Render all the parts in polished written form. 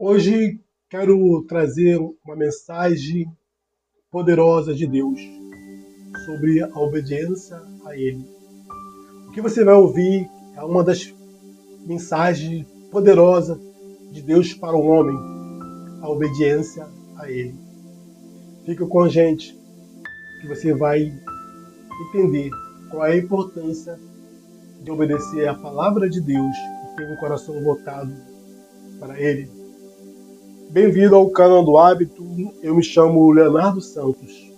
Hoje quero trazer uma mensagem poderosa de Deus sobre a obediência a Ele. O que você vai ouvir é uma das mensagens poderosas de Deus para o homem, a obediência a Ele. Fica com a gente que você vai entender qual é a importância de obedecer à palavra de Deus e ter um coração voltado para Ele. Bem-vindo ao canal do Hábito, eu me chamo Leonardo Santos.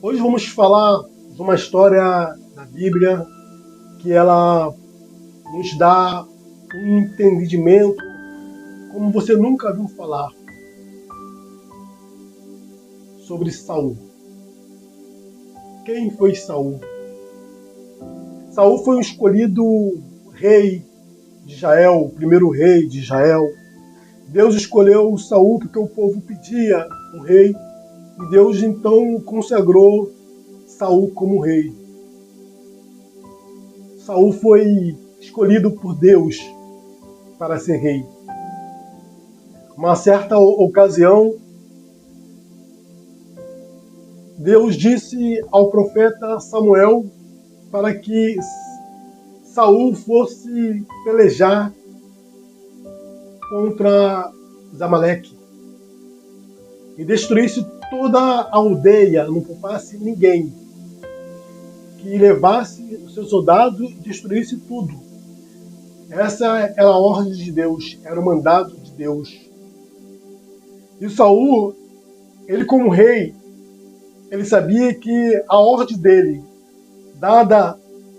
Hoje vamos falar de uma história da Bíblia que ela nos dá um entendimento como você nunca viu falar sobre Saul. Quem foi Saul? Saul foi um escolhido rei de Israel, o primeiro rei de Israel. Deus escolheu Saul porque o povo pedia um rei e Deus então consagrou Saul como rei. Saul foi escolhido por Deus para ser rei. Uma certa ocasião, Deus disse ao profeta Samuel para que Saul fosse pelejar contra os Amaleque e destruísse toda a aldeia, não poupasse ninguém, que levasse os seus soldados e destruísse tudo. Essa era a ordem de Deus, era o mandado de Deus. E Saul, ele como rei, ele sabia que a ordem dele, dada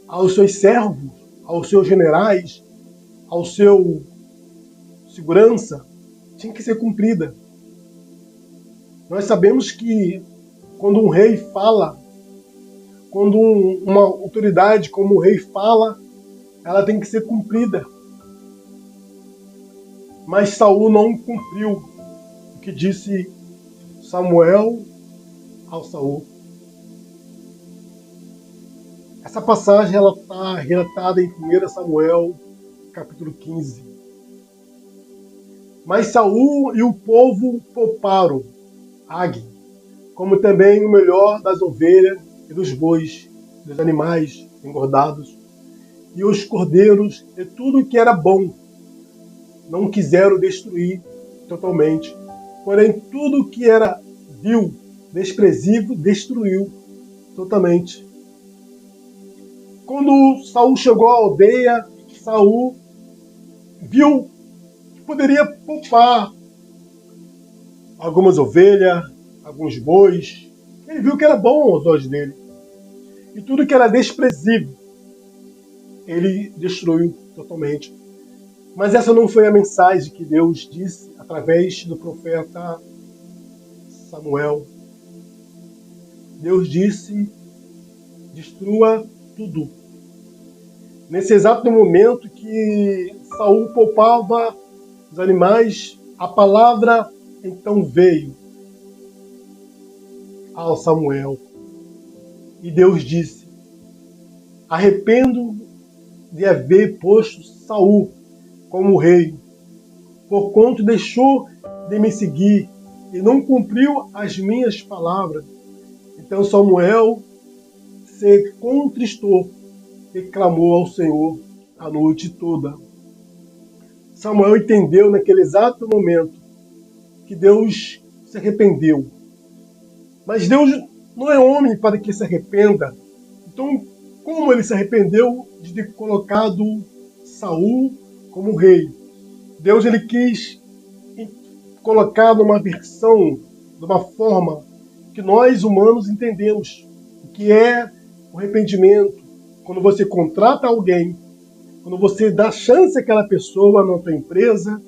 aos seus servos, aos seus generais, ao seu segurança, tinha que ser cumprida. Nós sabemos que quando um rei fala, quando uma autoridade como o rei fala, ela tem que ser cumprida. Mas Saul não cumpriu o que disse Samuel ao Saul. Essa passagem ela está relatada em 1 Samuel, capítulo 15. Mas Saul e o povo pouparam Ag, como também o melhor das ovelhas e dos bois, dos animais engordados, e os cordeiros e tudo que era bom. Não quiseram destruir totalmente, porém tudo que era vil, desprezível, destruiu totalmente. Quando Saul chegou à aldeia, Saul viu que poderia poupar algumas ovelhas, alguns bois. Ele viu que era bom aos olhos dele. E tudo que era desprezível, ele destruiu totalmente. Mas essa não foi a mensagem que Deus disse através do profeta Samuel. Deus disse: destrua tudo. Nesse exato momento que Saul poupava os animais, a palavra então veio ao Samuel. E Deus disse: arrependo de haver posto Saul como rei, porquanto deixou de me seguir e não cumpriu as minhas palavras. Então Samuel se contristou e clamou ao Senhor a noite toda. Samuel entendeu naquele exato momento que Deus se arrependeu. Mas Deus não é homem para que se arrependa. Então, como ele se arrependeu de ter colocado Saul como rei? Deus ele quis colocar numa versão, de uma forma que nós humanos entendemos, o que é o arrependimento. Quando você contrata alguém, quando você dá chance àquela pessoa na tua empresa,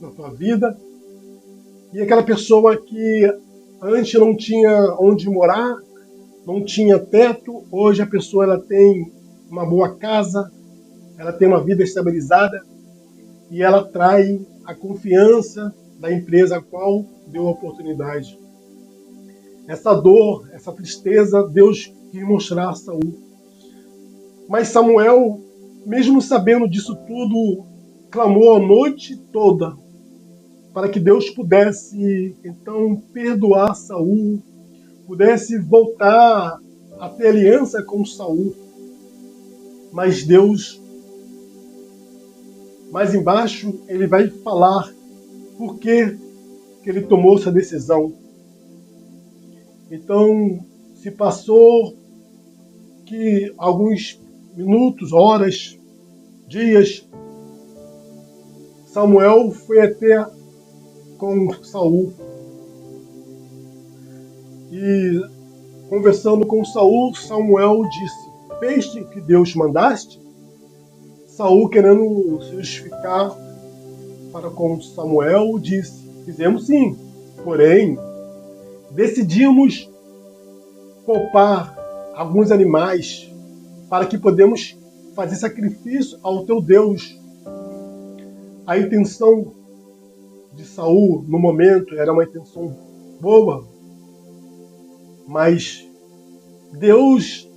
na tua vida, e aquela pessoa que antes não tinha onde morar, não tinha teto, hoje a pessoa ela tem uma boa casa, ela tem uma vida estabilizada e ela atrai a confiança da empresa a qual deu a oportunidade. Essa dor, essa tristeza, Deus quis mostrar a Saul. Mas Samuel, mesmo sabendo disso tudo, clamou a noite toda para que Deus pudesse então perdoar Saul, pudesse voltar a ter aliança com Saul. Mas Deus, mais embaixo, ele vai falar por que ele tomou essa decisão. Então, se passou que alguns minutos, horas, dias, Samuel foi até com Saul. E conversando com Saul, Samuel disse: "Fez que Deus mandaste?" Saul, querendo se justificar para com Samuel, disse: "Fizemos sim, porém decidimos poupar alguns animais para que podemos fazer sacrifício ao teu Deus." A intenção de Saul no momento era uma intenção boa, mas Deus,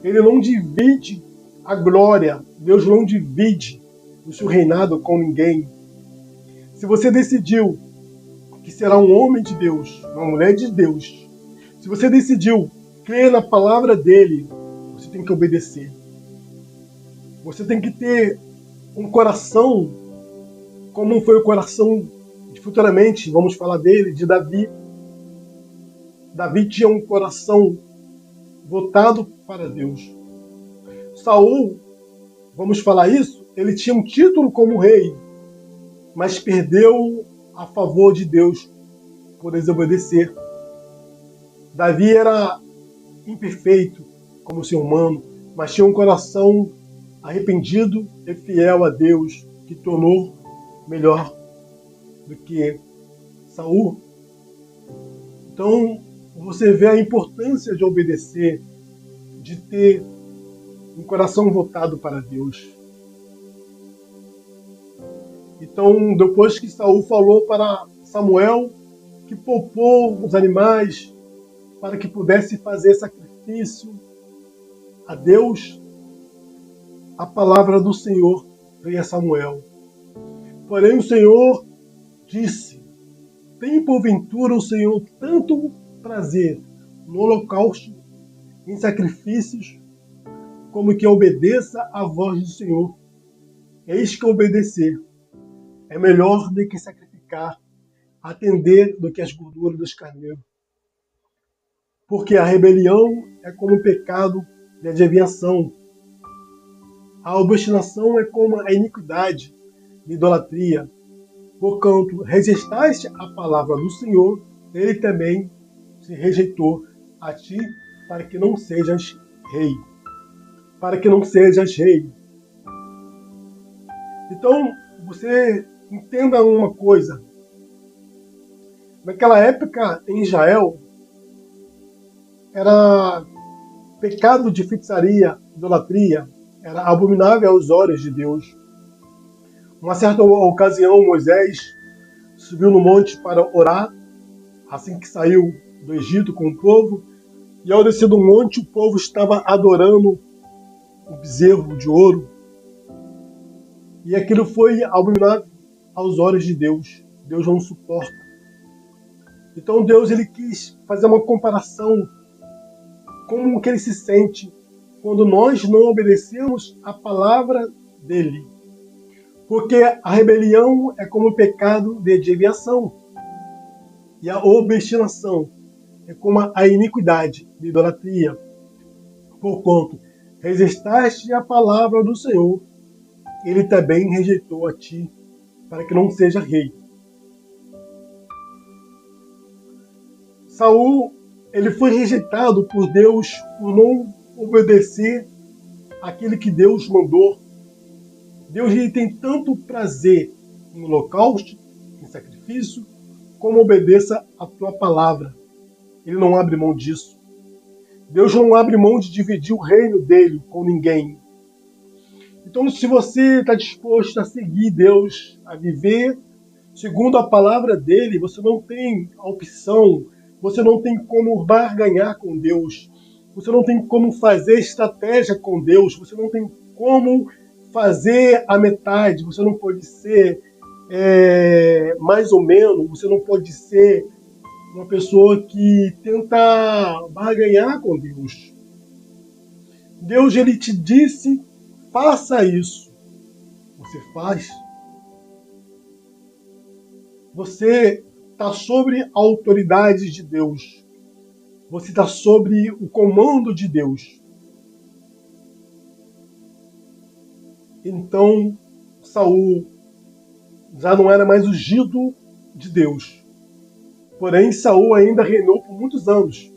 ele não divide a glória, Deus não divide o seu reinado com ninguém. Se você decidiu que será um homem de Deus, uma mulher de Deus, se você decidiu crer na palavra dele, você tem que obedecer. Você tem que ter um coração, como foi o coração, futuramente, vamos falar dele, de Davi. Davi tinha um coração voltado para Deus. Saul, vamos falar isso, ele tinha um título como rei, mas perdeu a favor de Deus por desobedecer. Davi era imperfeito como ser humano, mas tinha um coração arrependido e fiel a Deus, que tornou melhor do que Saul. Então, você vê a importância de obedecer, de ter um coração voltado para Deus. Então, depois que Saul falou para Samuel que poupou os animais para que pudesse fazer sacrifício a Deus, a palavra do Senhor veio a Samuel. Porém, o Senhor disse: "Tem porventura o Senhor tanto prazer no holocausto, em sacrifícios, como que obedeça à voz do Senhor? Eis que obedecer é melhor do que sacrificar, atender do que as gorduras dos carneiros. Porque a rebelião é como o pecado de adivinhação. A obstinação é como a iniquidade de idolatria. Porquanto rejeitaste a palavra do Senhor, ele também se rejeitou a ti, para que não sejas rei." Para que não sejas rei. Então, você entenda uma coisa. Naquela época, em Israel, era pecado de feitiçaria, idolatria, era abominável aos olhos de Deus. Uma certa ocasião, Moisés subiu no monte para orar, assim que saiu do Egito com o povo, e ao descer do monte, o povo estava adorando um bezerro de ouro, e aquilo foi abominável aos olhos de Deus. Deus não suporta. Então Deus, ele quis fazer uma comparação como que ele se sente quando nós não obedecemos a palavra dele. Porque a rebelião é como o pecado de adivinhação, e a obstinação é como a iniquidade de idolatria. Porquanto resististe a palavra do Senhor, ele também rejeitou a ti, para que não seja rei. Saul, ele foi rejeitado por Deus por não obedecer aquilo que Deus mandou. Deus, ele tem tanto prazer no holocausto, em sacrifício, como obedeça a tua palavra. Ele não abre mão disso. Deus não abre mão de dividir o reino dele com ninguém. Então, se você está disposto a seguir Deus, a viver segundo a palavra dele, você não tem a opção, você não tem como barganhar com Deus, você não tem como fazer estratégia com Deus, você não tem como fazer a metade, você não pode ser mais ou menos, você não pode ser uma pessoa que tenta barganhar com Deus. Deus, ele te disse, faça isso. Você faz. Você está sobre a autoridade de Deus. Você está sobre o comando de Deus. Então, Saul já não era mais ungido de Deus. Porém, Saul ainda reinou por muitos anos.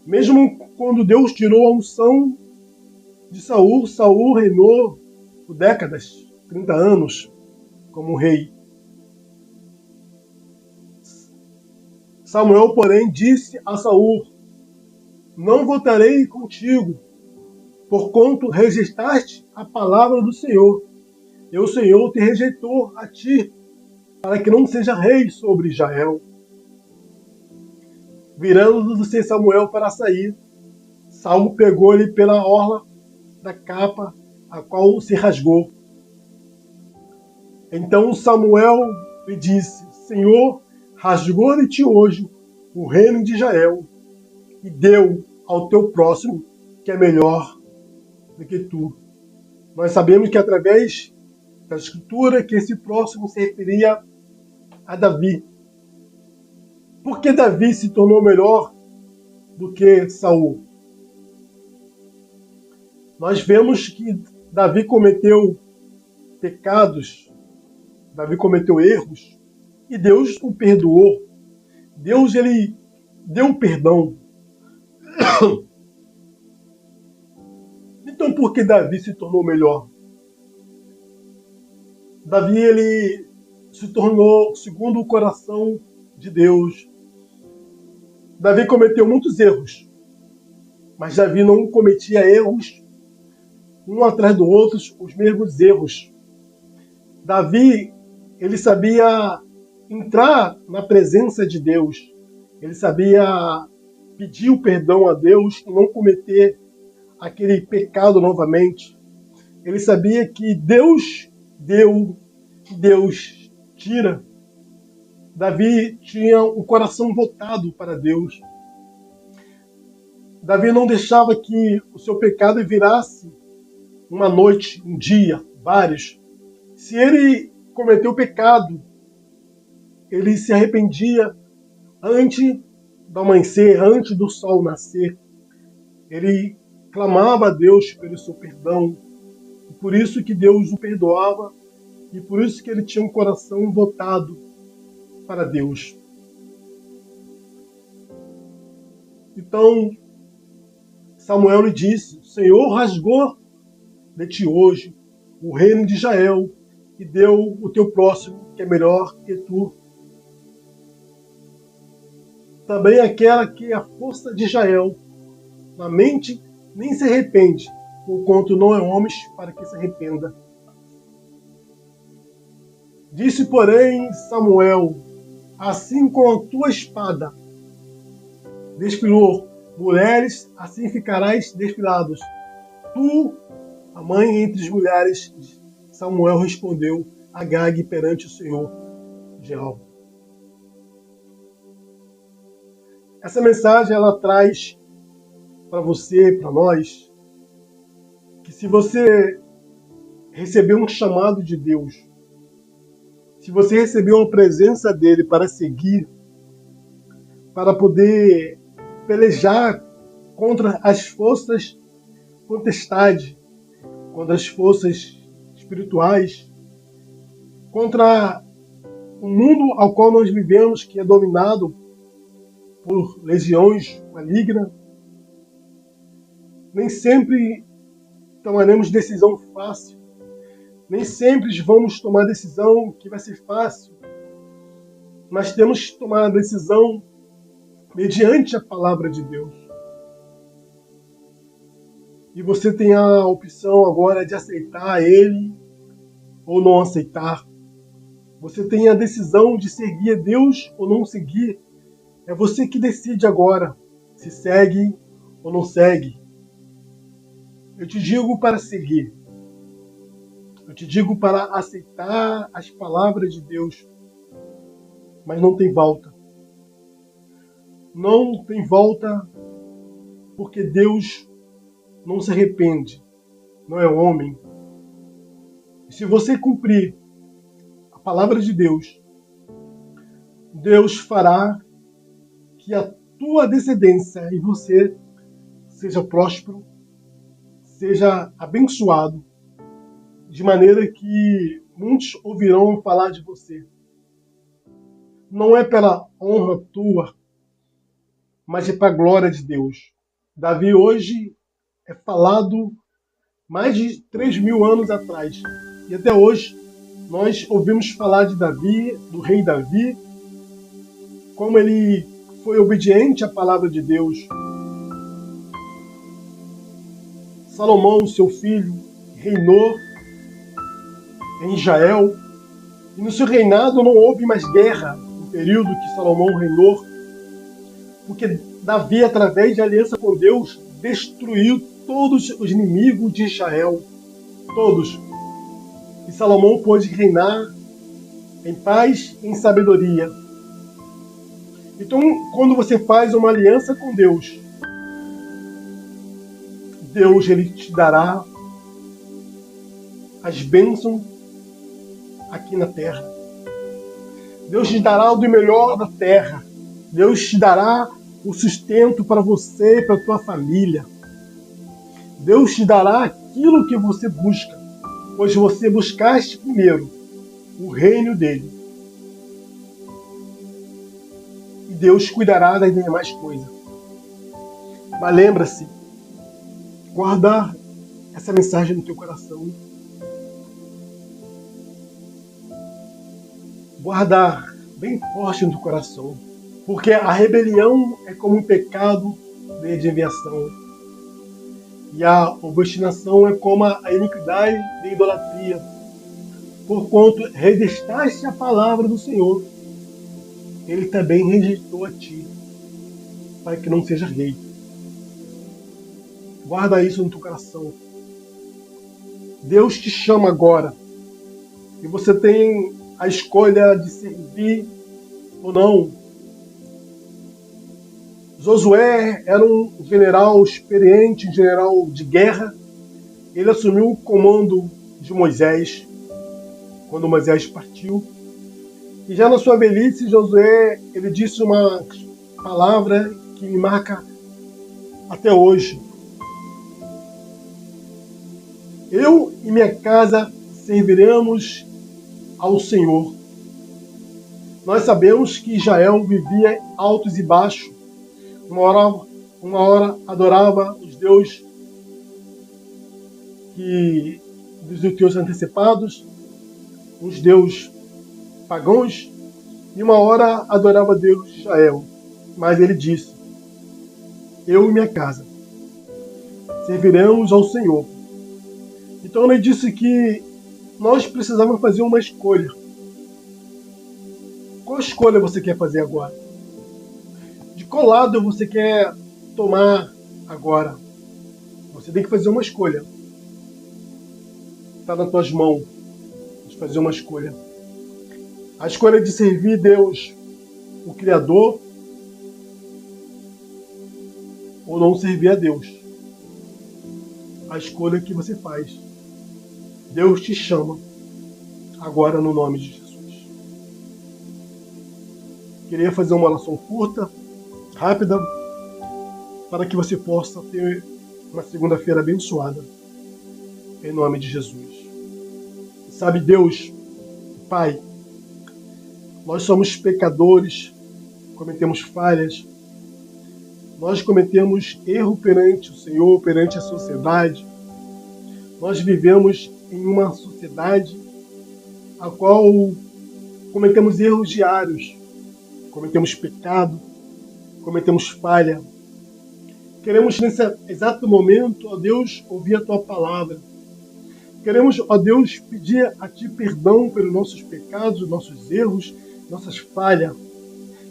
Mesmo quando Deus tirou a unção de Saul, Saul reinou por décadas, 30 anos, como rei. Samuel, porém, disse a Saul: não voltarei contigo, porquanto rejeitaste a palavra do Senhor. E o Senhor te rejeitou a ti, para que não seja rei sobre Israel. Virando-se Samuel para sair, Saul pegou-lhe pela orla da capa, a qual se rasgou. Então Samuel lhe disse: Senhor, rasgou de ti hoje o reino de Israel e deu ao teu próximo, que é melhor do que tu. Nós sabemos que através da escritura que esse próximo se referia a Davi. Por que Davi se tornou melhor do que Saul? Nós vemos que Davi cometeu pecados, Davi cometeu erros, e Deus o perdoou. Deus, ele deu perdão. Então, por que Davi se tornou melhor? Davi, ele se tornou segundo o coração de Deus. Davi cometeu muitos erros, mas Davi não cometia erros um atrás do outro, os mesmos erros. Davi, ele sabia entrar na presença de Deus. Ele sabia pedir o perdão a Deus e não cometer aquele pecado novamente. Ele sabia que Deus deu, Deus tira. Davi tinha um coração voltado para Deus. Davi não deixava que o seu pecado virasse uma noite, um dia, vários. Se ele cometeu pecado, ele se arrependia antes do amanhecer, antes do sol nascer. Ele clamava a Deus pelo seu perdão. E por isso que Deus o perdoava e por isso que ele tinha um coração voltado para Deus. Então, Samuel lhe disse: o Senhor rasgou de ti hoje o reino de Israel e deu o teu próximo, que é melhor que tu. Também aquela que é a força de Israel, na mente nem se arrepende, porquanto não é homem para que se arrependa. Disse, porém, Samuel: assim com a tua espada desfilou mulheres, assim ficarás desfilados. Tu, a mãe entre as mulheres. Samuel respondeu a Agag perante o Senhor Jeová. Essa mensagem ela traz para você, para nós, que se você recebeu um chamado de Deus, se você recebeu a presença dele para seguir, para poder pelejar contra as forças potestades, contra as forças espirituais, contra o mundo ao qual nós vivemos, que é dominado por legiões malignas, nem sempre tomaremos decisão fácil. Nem sempre vamos tomar decisão que vai ser fácil. Mas temos que tomar a decisão mediante a palavra de Deus. E você tem a opção agora de aceitar Ele ou não aceitar. Você tem a decisão de seguir a Deus ou não seguir. É você que decide agora se segue ou não segue. Eu te digo para seguir. Eu te digo para aceitar as palavras de Deus, mas não tem volta. Não tem volta, porque Deus não se arrepende, não é homem. E se você cumprir a palavra de Deus, Deus fará que a tua descendência e você seja próspero, seja abençoado, de maneira que muitos ouvirão falar de você. Não é pela honra tua, mas é para a glória de Deus. Davi hoje é falado mais de 3.000 anos atrás. E até hoje nós ouvimos falar de Davi, do rei Davi, como ele foi obediente à palavra de Deus. Salomão, seu filho, reinou em Israel. E no seu reinado não houve mais guerra no período que Salomão reinou, porque Davi, através de aliança com Deus, destruiu todos os inimigos de Israel. Todos. E Salomão pôde reinar em paz e em sabedoria. Então, quando você faz uma aliança com Deus, Deus ele te dará as bênçãos aqui na terra. Deus te dará o do melhor da terra. Deus te dará o sustento para você e para a tua família. Deus te dará aquilo que você busca, pois você buscaste primeiro o reino dele. E Deus cuidará das demais coisas. Mas lembra-se, guardar essa mensagem no teu coração. Guardar bem forte no teu coração. Porque a rebelião é como um pecado de desviação. E a obstinação é como a iniquidade de idolatria. Porquanto rejeitaste a palavra do Senhor, ele também rejeitou a ti, para que não seja rei. Guarda isso no teu coração. Deus te chama agora. E você tem a escolha de servir ou não. Josué era um general experiente, um general de guerra. Ele assumiu o comando de Moisés, quando Moisés partiu. E já na sua velhice, Josué, ele disse uma palavra que me marca até hoje. Eu e minha casa serviremos ao Senhor. Nós sabemos que Israel vivia altos e baixos. Uma hora adorava os deuses dos teus antepassados, os deuses pagãos, e uma hora adorava Deus de Israel. Mas ele disse: eu e minha casa serviremos ao Senhor. Então ele disse que nós precisávamos fazer uma escolha. Qual escolha você quer fazer agora? De qual lado você quer tomar agora? Você tem que fazer uma escolha. Está nas tuas mãos de fazer uma escolha. A escolha de servir Deus, o Criador, ou não servir a Deus. A escolha que você faz. Deus te chama agora no nome de Jesus. Queria fazer uma oração curta, rápida, para que você possa ter uma segunda-feira abençoada, em nome de Jesus. Sabe, Deus, Pai, nós somos pecadores, cometemos falhas, nós cometemos erro perante o Senhor, perante a sociedade. Nós vivemos em uma sociedade a qual cometemos erros diários, cometemos pecado, cometemos falha. Queremos nesse exato momento, ó Deus, ouvir a Tua palavra. Queremos, ó Deus, pedir a Ti perdão pelos nossos pecados, nossos erros, nossas falhas.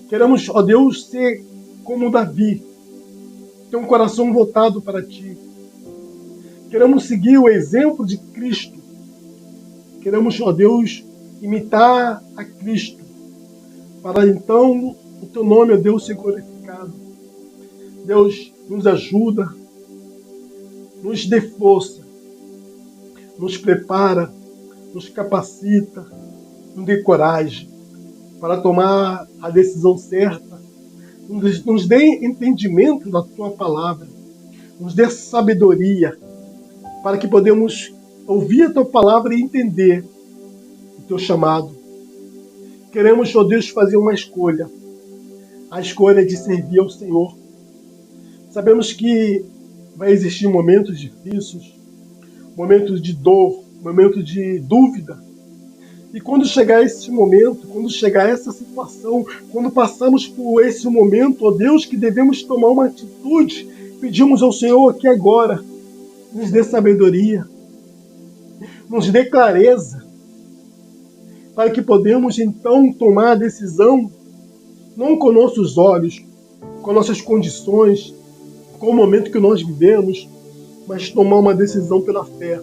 Queremos, ó Deus, ser como Davi, ter um coração voltado para Ti. Queremos seguir o exemplo de Cristo, Queremos, ó Deus, imitar a Cristo, para então o teu nome, ó Deus, ser glorificado. Deus, nos ajuda, nos dê força, nos prepara, nos capacita, nos dê coragem para tomar a decisão certa, nos dê entendimento da tua palavra, nos dê sabedoria para que podemos ouvir a tua palavra e entender o teu chamado. Queremos, ó Deus, fazer uma escolha, a escolha de servir ao Senhor. Sabemos que vai existir momentos difíceis, momentos de dor, momentos de dúvida. E quando chegar esse momento, quando chegar essa situação, quando passamos por esse momento, ó Deus, que devemos tomar uma atitude, pedimos ao Senhor aqui agora, nos dê sabedoria, nos dê clareza, para que podemos então tomar a decisão, não com nossos olhos, com nossas condições, com o momento que nós vivemos, mas tomar uma decisão pela fé,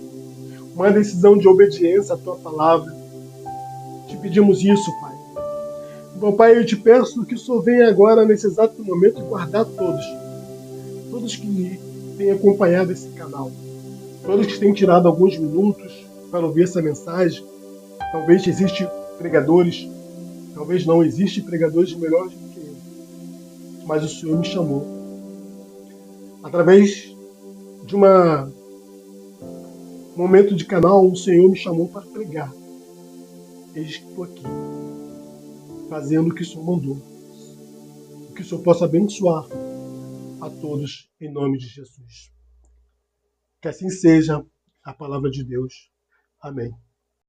uma decisão de obediência à tua palavra. Te pedimos isso, Pai. Meu Pai, eu te peço que o Senhor venha agora, nesse exato momento, guardar todos que têm acompanhado esse canal, todos que têm tirado alguns minutos para ouvir essa mensagem. Talvez existam pregadores, talvez não existem pregadores melhores do que eu, mas o Senhor me chamou. Através de um momento de canal, o Senhor me chamou para pregar. Eis que estou aqui, fazendo o que o Senhor mandou. Que o Senhor possa abençoar a todos, em nome de Jesus. Que assim seja a palavra de Deus. Amém.